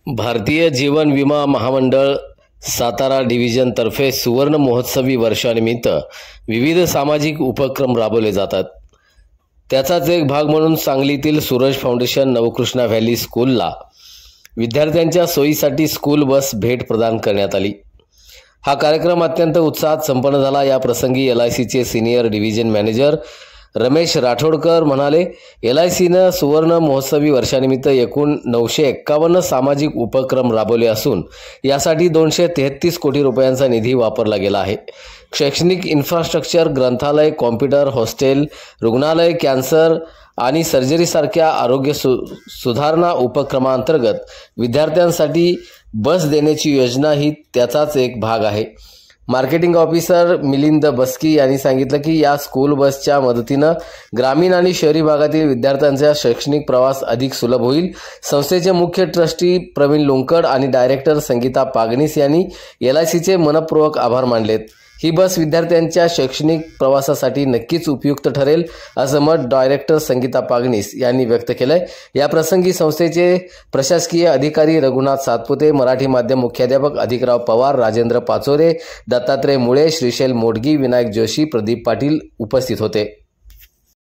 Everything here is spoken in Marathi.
भारतीय जीवन विमा महामंडळ सातारा डिव्हिजन तर्फे सुवर्ण महोत्सवी वर्षानिमित्त विविध सामाजिक उपक्रम राबवले जातात। त्याचाच एक भाग म्हणून सांगलीतील सूरज फाउंडेशन नवकृष्णा व्हॅली स्कूलला विद्यार्थ्यांच्या सोयीसाठी स्कूल बस भेट प्रदान करण्यात आली। हा कार्यक्रम अत्यंत उत्साहात संपन्न झाला। या प्रसंगी LICचे सिनियर डिव्हिजन मॅनेजर रमेश राठोडकर म्हणाले, LICने सुवर्ण महोत्सवी वर्षानिमित्त एकूण 951 सामाजिक उपक्रम राबवले असून यासाठी 233 कोटी रुपयांचा निधी वापरला गेला आहे। शैक्षणिक इन्फ्रास्ट्रक्चर, ग्रंथालय, कॉम्प्युटर, हॉस्टेल, रुग्णालय, कॅन्सर आणि सर्जरी सारख्या आरोग्य सुधारणा उपक्रमांतर्गत विद्यार्थ्यांसाठी बस देण्याची योजना ही त्याचाच एक भाग आहे। मार्केटिंग ऑफिसर मिलिंद बस्की यांनी सांगितलं की या स्कूल बसच्या मदतीने ग्रामीण आणि शहरी भागातील विद्यार्थ्यांचा शैक्षणिक प्रवास अधिक सुलभ होईल। संस्थेचे मुख्य ट्रस्टी प्रवीण लोंकड आणि डायरेक्टर संगीता पागनीस यांनी LICचे मनपूर्वक आभार मानलेत। ही बस विद्यार्थ्यांच्या शैक्षणिक प्रवासासाठी नक्कीच उपयुक्त ठरेल असं मत डायरेक्टर संगीता पागनीस यांनी व्यक्त केलंय। या प्रसंगी संस्थेचे प्रशासकीय अधिकारी रघुनाथ सातपुते, मराठी माध्यम मुख्याध्यापक अधिकराव पवार, राजेंद्र पाचोरे, दत्तात्रय मुळे, श्रीशैल मोडगी, विनायक जोशी, प्रदीप पाटील उपस्थित होते।